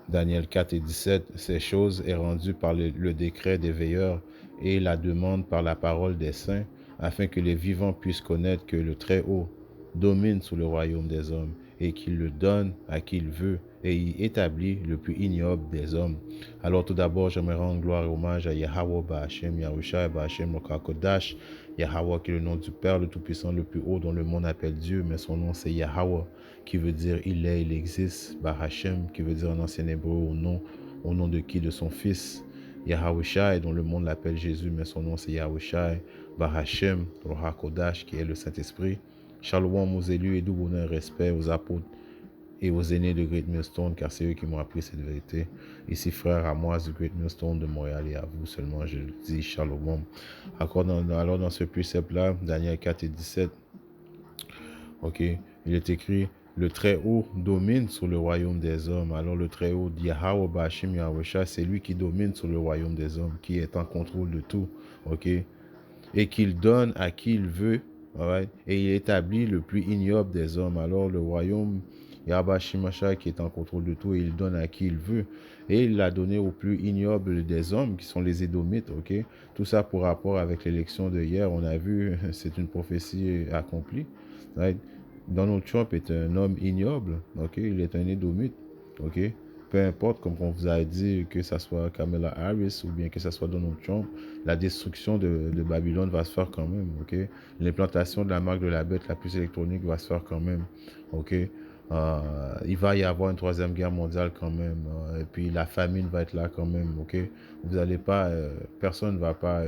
Daniel 4 et 17, ces choses est rendues par le décret des veilleurs et la demande par la parole des saints, afin que les vivants puissent connaître que le Très-Haut domine sur le royaume des hommes et qu'il le donne à qui il veut et y établit le plus ignoble des hommes. Alors tout d'abord, j'aimerais rendre gloire et hommage à Yahweh Ba'Hashem, Yahushua Ba'Hashem, le Kakodash, Yahweh qui est le nom du Père, le Tout-Puissant, le plus haut, dont le monde appelle Dieu, mais son nom c'est Yahweh, qui veut dire il est, il existe, Ba'Hashem, qui veut dire en ancien hébreu au nom de qui? De son Fils, Yahushua, dont le monde l'appelle Jésus, mais son nom c'est Yahushua, Ba'Hashem, le Hakodash, qui est le Saint-Esprit. Shalom aux élus et doux bonheur et respect aux apôtres et aux aînés de Great Millstone, car c'est eux qui m'ont appris cette vérité. Ici, frère Amoise du Great Millstone de Montréal, et à vous seulement, je le dis, Shalom. Alors, dans ce précepte-là, Daniel 4 et 17, ok, il est écrit, le Très-Haut domine sur le royaume des hommes. Alors, le Très-Haut, Yahweh Ba'Hashem Yahushua, c'est lui qui domine sur le royaume des hommes, qui est en contrôle de tout, ok, et qu'il donne à qui il veut, right? Et il établit le plus ignoble des hommes. Alors le royaume, Yahweh Shimasha qui est en contrôle de tout, et il donne à qui il veut. Et il l'a donné au plus ignoble des hommes, qui sont les Édomites, ok? Tout ça pour rapport avec l'élection de hier, on a vu, c'est une prophétie accomplie, right? Donald Trump est un homme ignoble, ok? Il est un Édomite, ok? Peu importe, comme on vous a dit, que ce soit Kamala Harris ou bien que ce soit Donald Trump, la destruction de Babylone va se faire quand même, ok? L'implantation de la marque de la bête, la puce électronique va se faire quand même, ok? Il va y avoir une troisième guerre mondiale quand même, et puis la famine va être là quand même, ok? Vous n'allez pas, personne ne va pas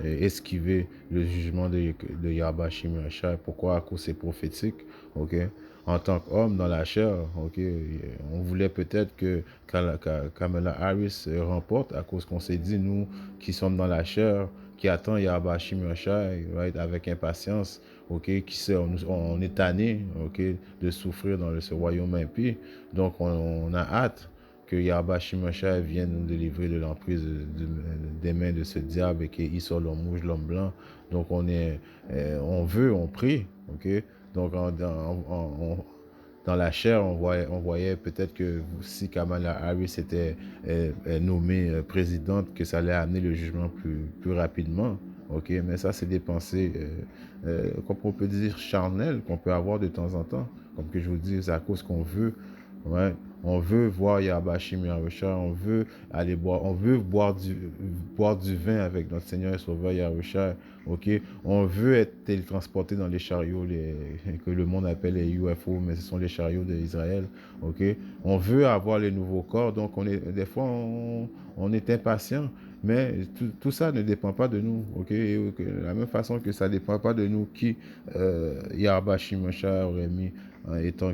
esquiver le jugement de Yahweh Shimashai. Pourquoi? À cause c'est prophétique, ok? En tant qu'homme dans la chair, ok? On voulait peut-être que Kamala Harris remporte à cause qu'on s'est dit, nous qui sommes dans la chair, qui attend Yahweh Shimashai, right, avec impatience, ok? On est tanné, ok? De souffrir dans ce royaume impie. Donc on a hâte que Yahweh Shimashai vienne nous délivrer de l'emprise des mains de ce diable et qu'il soit l'homme rouge, l'homme blanc. Donc on veut, on prie, ok? Donc dans la chair, on voyait peut-être que si Kamala Harris était nommée présidente, que ça allait amener le jugement plus rapidement, ok? Mais ça, c'est des pensées, comme on peut dire, charnelles qu'on peut avoir de temps en temps. Comme que je vous dis, c'est à cause qu'on veut. Ouais. On veut voir Yahbashim Yahusha, on veut aller boire, on veut boire du vin avec notre Seigneur et Sauveur Yahusha, ok? On veut être télétransporté dans les chariots que le monde appelle les UFO, mais ce sont les chariots d'Israël, ok? On veut avoir les nouveaux corps, donc des fois on est impatient, mais tout ça ne dépend pas de nous, ok? Et de la même façon que ça ne dépend pas de nous, qui Yahbashim Yahusha aurait mis étant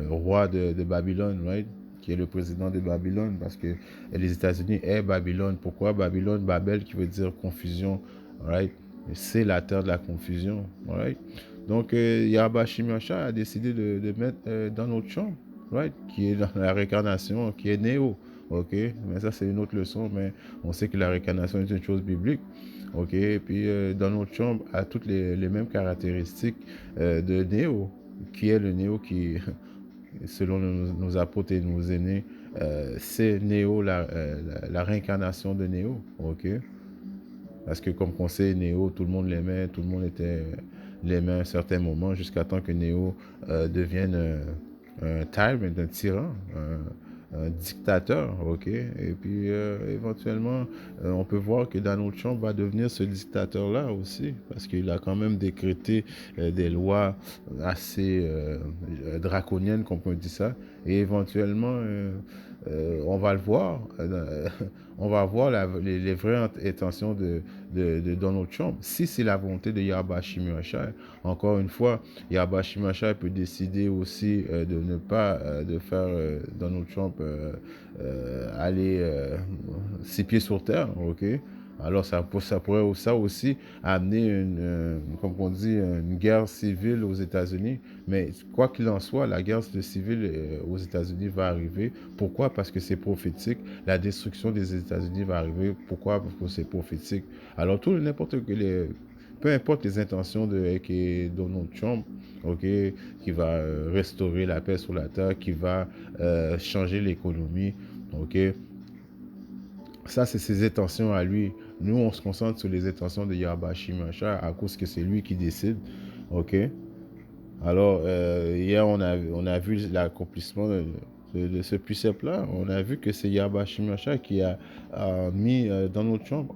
roi de Babylone, right? Qui est le président de Babylone, parce que les États-Unis est Babylone. Pourquoi Babylone? Babel qui veut dire confusion, right? C'est la terre de la confusion, right? Donc Yahweh Shimashai a décidé de mettre Donald Trump, right? Qui est dans la réincarnation, qui est Néo, ok? Mais ça c'est une autre leçon, mais on sait que la réincarnation est une chose biblique. Ok, et puis Donald Trump a toutes les mêmes caractéristiques de Néo, qui est le Néo qui, selon nos apôtres et nos aînés, c'est Néo, la réincarnation de Néo, ok? Parce que comme on sait, Néo, tout le monde l'aimait, tout le monde l'aimait à un certain moment, jusqu'à temps que Néo devienne un tyrant, un tyran, un dictateur, ok? Et puis éventuellement, on peut voir que Donald Trump va devenir ce dictateur-là aussi, parce qu'il a quand même décrété des lois assez draconiennes, comme on dit ça, et éventuellement, on va le voir, on va voir les vraies intentions de Donald Trump. Si c'est la volonté de Yahweh Shimashai, encore une fois, Yahweh Shimashai peut décider aussi de ne pas de faire Donald Trump aller 6 pieds sur terre, ok? Alors ça pourrait ça aussi amener comme on dit, une guerre civile aux États-Unis. Mais quoi qu'il en soit, la guerre civile aux États-Unis va arriver. Pourquoi? Parce que c'est prophétique. La destruction des États-Unis va arriver. Pourquoi? Parce que c'est prophétique. Alors n'importe peu importe les intentions de Donald Trump, ok, qui va restaurer la paix sur la terre, qui va changer l'économie, ok, ça c'est ses intentions à lui. Nous, on se concentre sur les intentions de Yahweh Shimashai à cause que c'est lui qui décide, ok. Alors, hier, on a vu l'accomplissement de ce précepte-là. On a vu que c'est Yahweh Shimashai qui a mis Donald Trump,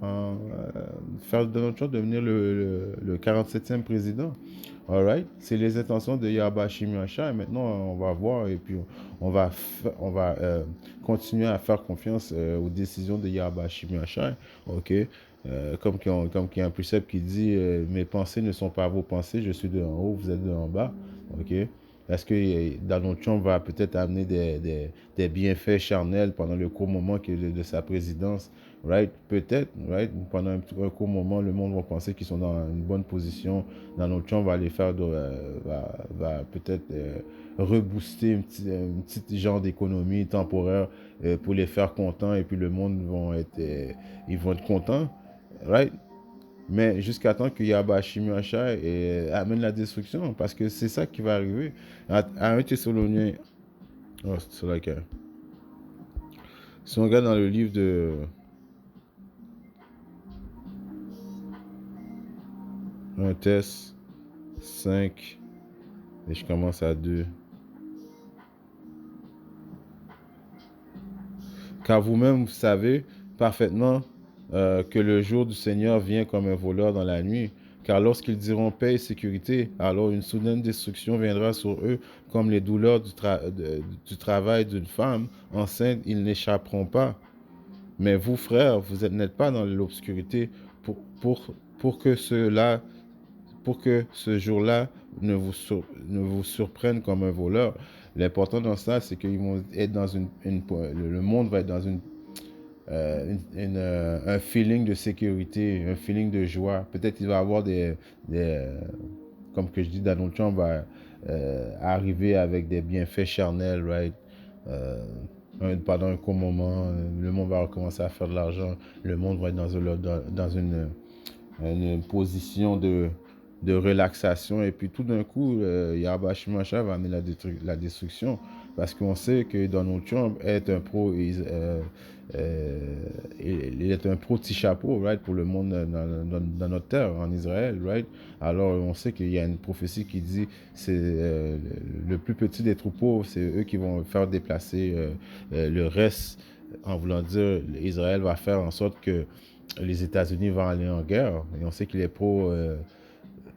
faire Donald Trump devenir le 47e président. Alright? C'est les intentions de Yahweh Shimashai. Maintenant, on va voir et puis on va continuer à faire confiance aux décisions de Yahweh Shimashai. OK? Comme qu'il y a un précepte qui dit mes pensées ne sont pas vos pensées, je suis de en haut, vous êtes de en bas. OK? Est-ce que Donald Trump va peut-être amener des bienfaits charnels pendant le court moment de sa présidence? Right? Peut-être, right? Pendant un court moment, le monde va penser qu'ils sont dans une bonne position. Donald Trump va les faire, va peut-être rebooster un petit genre d'économie temporaire pour les faire contents et puis le monde ils vont être contents, right? Mais jusqu'à temps que Yabashi Miacha amène la destruction, parce que c'est ça qui va arriver. À 1 Thessalonien, oh, c'est là que, si on regarde dans le livre de 1 Thess 5, et je commence à 2. Car vous-même, vous savez parfaitement que le jour du Seigneur vient comme un voleur dans la nuit. Car lorsqu'ils diront paix et sécurité, alors une soudaine destruction viendra sur eux, comme les douleurs du travail d'une femme enceinte, ils n'échapperont pas. Mais vous, frères, vous n'êtes pas dans l'obscurité pour, pour, pour que cela pour que ce jour-là ne vous surprenne comme un voleur. L'important dans ça, c'est qu'ils vont être dans le monde va être dans un feeling de sécurité, un feeling de joie. Peut-être qu'il va y avoir comme que je dis, Donald Trump va arriver avec des bienfaits charnels, right? Euh, Pendant un court moment, le monde va recommencer à faire de l'argent, le monde va être dans une position de relaxation. Et puis tout d'un coup, Yahweh Mashiach va amener la destruction. Parce qu'on sait que Donald Trump est un il est un pro petit chapeau, right, pour le monde dans notre terre, en Israël, right. Alors on sait qu'il y a une prophétie qui dit c'est le plus petit des troupeaux, c'est eux qui vont faire déplacer le reste, en voulant dire Israël va faire en sorte que les États-Unis vont aller en guerre. Et on sait qu'il est pro.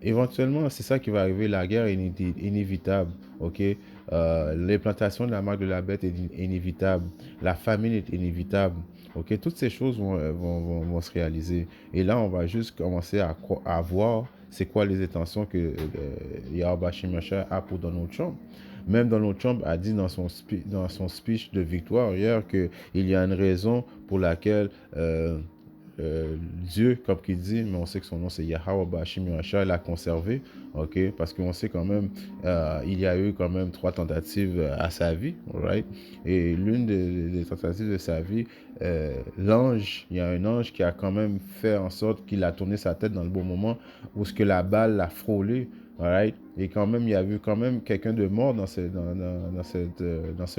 Éventuellement, c'est ça qui va arriver. La guerre est inévitable. OK? L'implantation de la marque de la bête est inévitable. La famine est inévitable. OK? Toutes ces choses vont se réaliser. Et là, on va juste commencer à voir c'est quoi les intentions que Yahweh Shimashai a pour Donald Trump. Même Donald Trump a dit dans son speech de victoire hier qu'il y a une raison pour laquelle Dieu, comme qu'il dit, mais on sait que son nom c'est Yahweh Bashim Yahshua, l'a conservé, ok, parce qu'on sait quand même, il y a eu quand même 3 tentatives à sa vie, right? Et l'une des tentatives de sa vie, il y a un ange qui a quand même fait en sorte qu'il a tourné sa tête dans le bon moment où ce que la balle l'a frôlé, right? Et quand même, il y a eu quand même quelqu'un de mort dans ce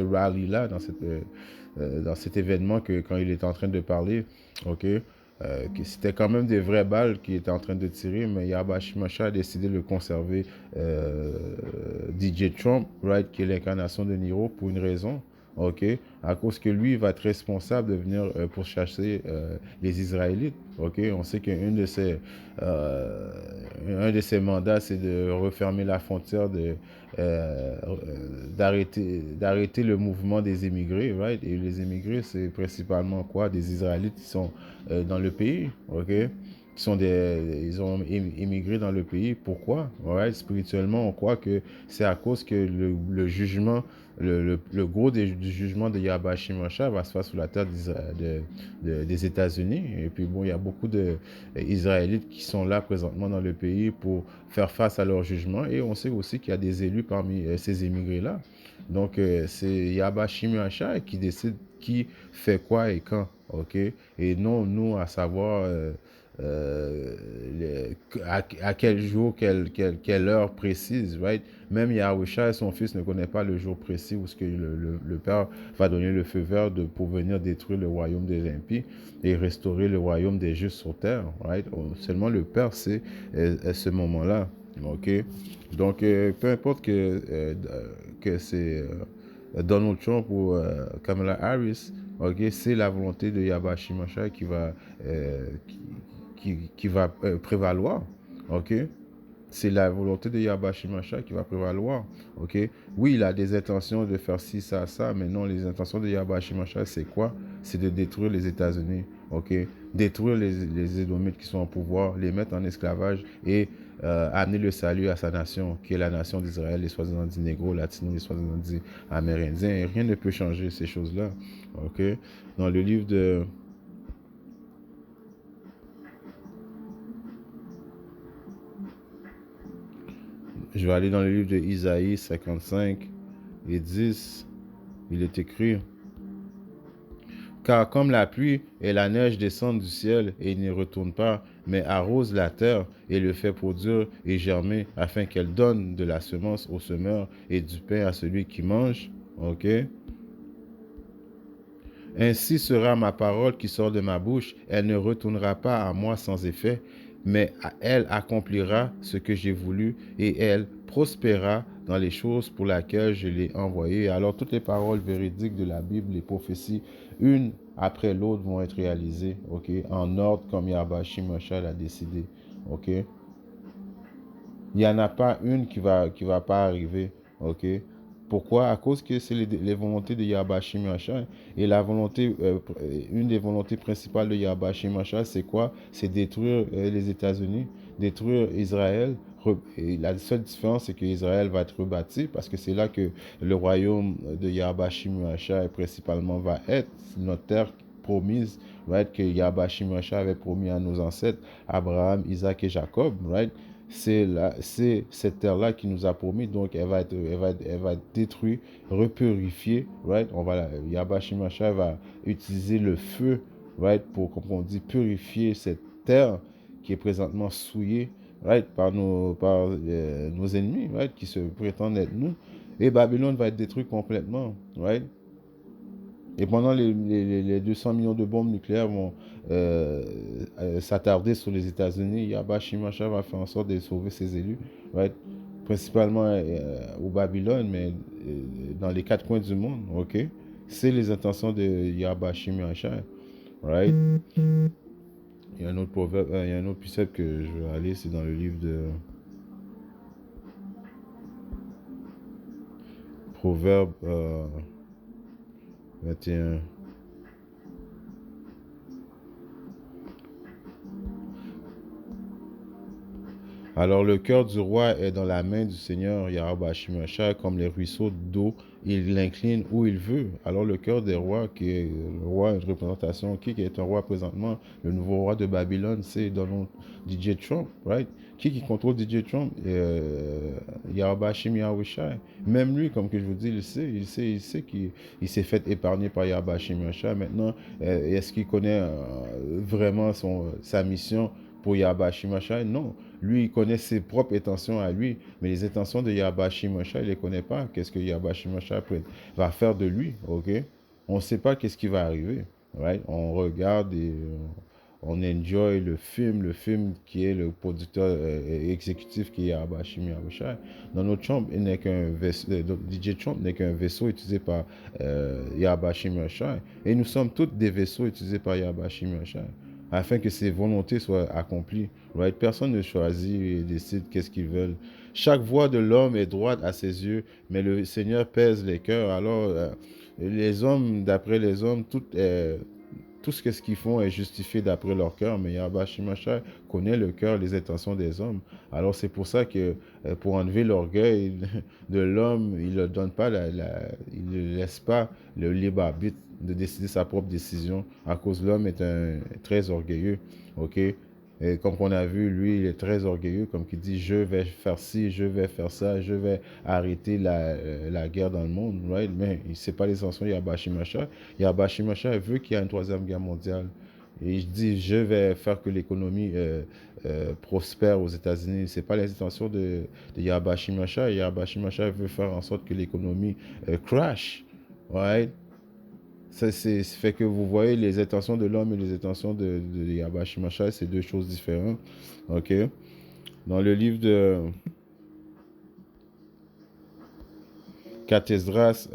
rallye-là, dans cet événement que quand il est en train de parler, ok? C'était quand même des vraies balles qui étaient en train de tirer, mais Yahweh Shimashai a décidé de le conserver DJ Trump, right, qui est l'incarnation de Nero, pour une raison, ok, à cause que lui va être responsable de venir pourchasser les Israélites, ok. On sait un de ses mandats, c'est de refermer la frontière, d'arrêter le mouvement des immigrés, right, et les immigrés, c'est principalement quoi? Des Israélites qui sont dans le pays, ok? Ils ont immigré dans le pays. Pourquoi? Ouais, spirituellement, on croit que c'est à cause que le jugement, le gros du jugement de Yahweh Shimashai va se faire sur la terre des États-Unis. Et puis bon, il y a beaucoup d'Israélites qui sont là présentement dans le pays pour faire face à leur jugement. Et on sait aussi qu'il y a des élus parmi ces immigrés-là. Donc, c'est Yahweh Shimashai qui décide qui fait quoi et quand. OK? Et non, nous, à savoir à quel jour, quelle heure précise, right? Même Yahusha, son fils, ne connaît pas le jour précis où ce que le Père va donner le feu vert pour venir détruire le royaume des impies et restaurer le royaume des justes sur terre, right? Seulement le Père sait ce moment-là, ok? Donc, peu importe que c'est Donald Trump ou Kamala Harris, ok, c'est la volonté de Yahweh Shimashai qui va prévaloir, ok? C'est la volonté de Yahweh Shimashai qui va prévaloir, ok? Oui, il a des intentions de faire ci, ça, mais non, les intentions de Yahweh Shimashai, c'est quoi? C'est de détruire les États-Unis, ok? Détruire les Édomites qui sont au pouvoir, les mettre en esclavage et amener le salut à sa nation, qui est la nation d'Israël, les soi-disant négros, latinos, les soi-disant amérindiens. Et rien ne peut changer ces choses-là, ok? Dans le livre de... Je vais aller dans le livre de Isaïe 55 et 10. Il est écrit: Car comme la pluie et la neige descendent du ciel et n'y retournent pas, mais arrosent la terre et le fait produire et germer, afin qu'elle donne de la semence au semeur et du pain à celui qui mange. Ok? Ainsi sera ma parole qui sort de ma bouche. Elle ne retournera pas à moi sans effet, mais elle accomplira ce que j'ai voulu et elle prospérera dans les choses pour lesquelles je l'ai envoyée. Alors toutes les paroles véridiques de la Bible, les prophéties, une après l'autre vont être réalisées, ok, en ordre comme Yahweh Shimashai l'a décidé, ok. Il n'y en a pas une qui va pas arriver, ok. Pourquoi? À cause que c'est les volontés de Yahweh Shimashai. Et la volonté, une des volontés principales de Yahweh Shimashai, c'est quoi? C'est détruire les États-Unis, détruire Israël. Et la seule différence, c'est que Israël va être rebâti parce que c'est là que le royaume de Yahweh Shimashai principalement va être, notre terre promise, right? Que Yahweh Shimashai avait promis à nos ancêtres, Abraham, Isaac et Jacob, right? C'est cette terre-là qui nous a promis, donc elle va être détruite, repurifiée, right? Yahweh Shimashai va utiliser le feu, right? Pour, comme on dit, purifier cette terre qui est présentement souillée, right? Par nos ennemis, right? Qui se prétendent être nous. Et Babylone va être détruite complètement, right? Et pendant les 200 millions de bombes nucléaires vont s'attarder sur les États-Unis, Yahweh Shimashai va faire en sorte de sauver ses élus, right? Principalement au Babylone, mais dans les quatre coins du monde, ok? C'est les intentions de Yahweh Shimashai, right? Il y a un autre proverbe, il y a un autre précepte que je vais aller, c'est dans le livre de Proverbe 21. Alors le cœur du roi est dans la main du Seigneur Yahweh Shimashai, comme les ruisseaux d'eau, il l'incline où il veut. Alors le cœur des rois, qui est le roi, une représentation, qui est un roi présentement, le nouveau roi de Babylone, c'est Donald DJ Trump, right? Qui contrôle DJ Trump? Yahweh Shimashai. Même lui, comme que je vous dis, il sait qu'il s'est fait épargner par Yahweh Shimashai. Maintenant, est-ce qu'il connaît vraiment sa mission pour Yahweh Shimashai? Non. Lui, il connaît ses propres intentions à lui, mais les intentions de Yahweh Shimashai, il ne les connaît pas. Qu'est-ce que Yahweh Shimashai va faire de lui, ok? On ne sait pas qu'est-ce qui va arriver, right? On regarde et on enjoy le film qui est le producteur exécutif qui est Yahweh Shimashai. Donald Trump n'est qu'un vaisseau, DJ Trump n'est qu'un vaisseau utilisé par Yahweh Shimashai. Et nous sommes tous des vaisseaux utilisés par Yahweh Shimashai afin que ses volontés soient accomplies. Right? Personne ne choisit et décide qu'est-ce qu'ils veulent. Chaque voie de l'homme est droite à ses yeux, mais le Seigneur pèse les cœurs. Alors, les hommes, d'après les hommes, tout ce qu'ils font est justifié d'après leur cœur, mais Yahweh Shimashai connaît le cœur, les intentions des hommes. Alors c'est pour ça que pour enlever l'orgueil de l'homme, il ne donne pas il ne laisse pas le libre arbitre de décider sa propre décision, à cause l'homme est très orgueilleux, ok? Et comme on a vu, lui, il est très orgueilleux, comme il dit, je vais faire ci, je vais faire ça, je vais arrêter la guerre dans le monde, right? Mais ce n'est pas les intentions de Yahweh Shimashai. Yahweh Shimashai veut qu'il y ait une troisième guerre mondiale. Et je dis, je vais faire que l'économie prospère aux États-Unis. C'est pas les intentions de Yahweh Shimashai. Yahweh Shimashai veut faire en sorte que l'économie crash. Right? Ça fait que vous voyez les intentions de l'homme et les intentions de Yahweh Shimashai, c'est deux choses différentes. OK? Dans le livre de Cathesdras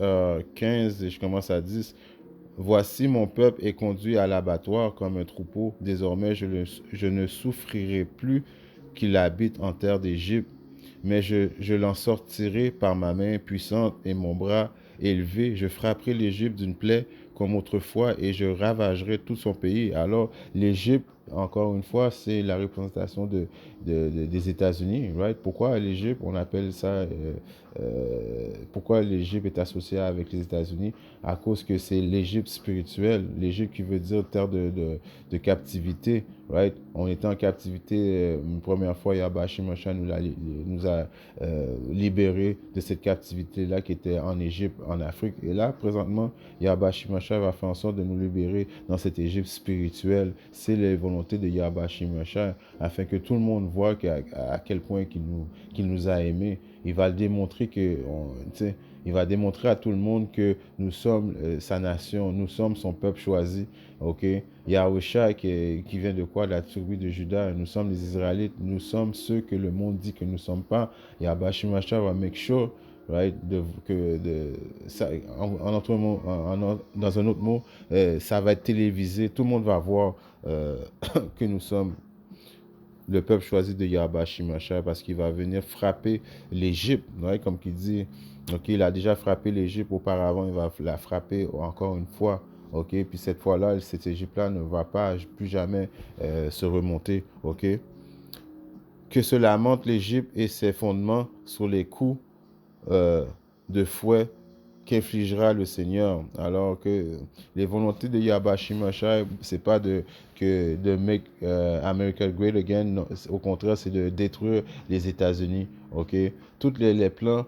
15, et je commence à 10, voici mon peuple est conduit à l'abattoir comme un troupeau. Désormais, je ne souffrirai plus qu'il habite en terre d'Égypte, mais je l'en sortirai par ma main puissante et mon bras élevé. Je frapperai l'Égypte d'une plaie comme autrefois et je ravagerai tout son pays. Alors, l'Égypte, encore une fois, c'est la représentation des États-Unis, right? Pourquoi l'Égypte, on appelle ça, pourquoi l'Égypte est associée avec les États-Unis? À cause que c'est l'Égypte spirituelle, l'Égypte qui veut dire terre de captivité, right? On était en captivité une première fois, Yahweh Shimashai nous a libérés de cette captivité-là qui était en Égypte, en Afrique. Et là, présentement, Yahweh Shimashai va faire en sorte de nous libérer dans cette Égypte spirituelle. C'est la volonté de Yahweh Shimashai, afin que tout le monde voit à quel point qu'il nous a aimés. Il va le démontrer il va démontrer à tout le monde que nous sommes sa nation, nous sommes son peuple choisi. Ok, Yahusha qui vient de quoi? De la tribu de Juda. Nous sommes les Israélites. Nous sommes ceux que le monde dit que nous ne sommes pas. Yahweh Shimashai va make sure, right, ça, dans un autre mot, ça va être télévisé. Tout le monde va voir que nous sommes le peuple choisi de Yahweh Shimashai, parce qu'il va venir frapper l'Égypte, ouais, comme il dit. Ok, il a déjà frappé l'Égypte auparavant, il va la frapper encore une fois. Ok, puis cette fois-là, cette Égypte-là ne va pas plus jamais se remonter. Ok, que se lamente l'Égypte et ses fondements sur les coups euh, de fouet qu'infligera le Seigneur. Alors que les volontés de Yahweh Shimashai, c'est pas de make America great again. Non, au contraire, c'est de détruire les États-Unis. Ok, tous les plans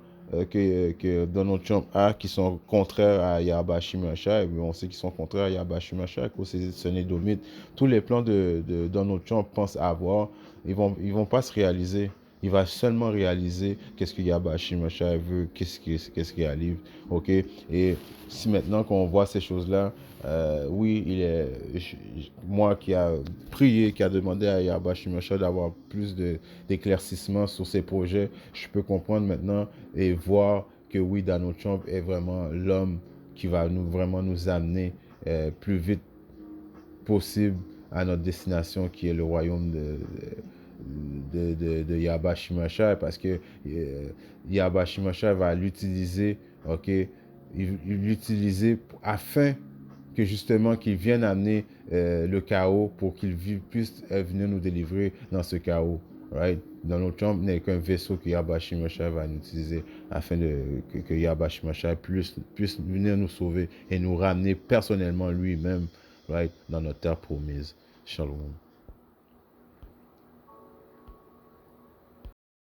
que Donald Trump a qui sont contraires à Yahweh Shimashai, on sait qu'ils sont contraires à Yahweh Shimashai à cause de son édomite. Tous les plans de Donald Trump pense avoir, ils vont pas se réaliser. Il va seulement réaliser qu'est-ce que Yahweh Shimashai veut, qu'est-ce qui arrive. Ok, et si maintenant qu'on voit ces choses-là, oui, moi qui a prié, qui a demandé à Yahweh Shimashai d'avoir plus d'éclaircissement sur ses projets, je peux comprendre maintenant et voir que oui, Donald Trump est vraiment l'homme qui va vraiment nous amener plus vite possible à notre destination qui est le royaume de Yahweh Shimashai, parce que Yahweh Shimashai va l'utiliser, ok, il l'utiliser afin que justement qu'il vienne amener le chaos pour qu'il puisse venir nous délivrer dans ce chaos. Right? Donald Trump n'est qu'un vaisseau que Yahweh Shimashai va utiliser afin que Yahweh Shimashai puisse venir nous sauver et nous ramener personnellement lui-même, right, dans notre terre promise. Shalom.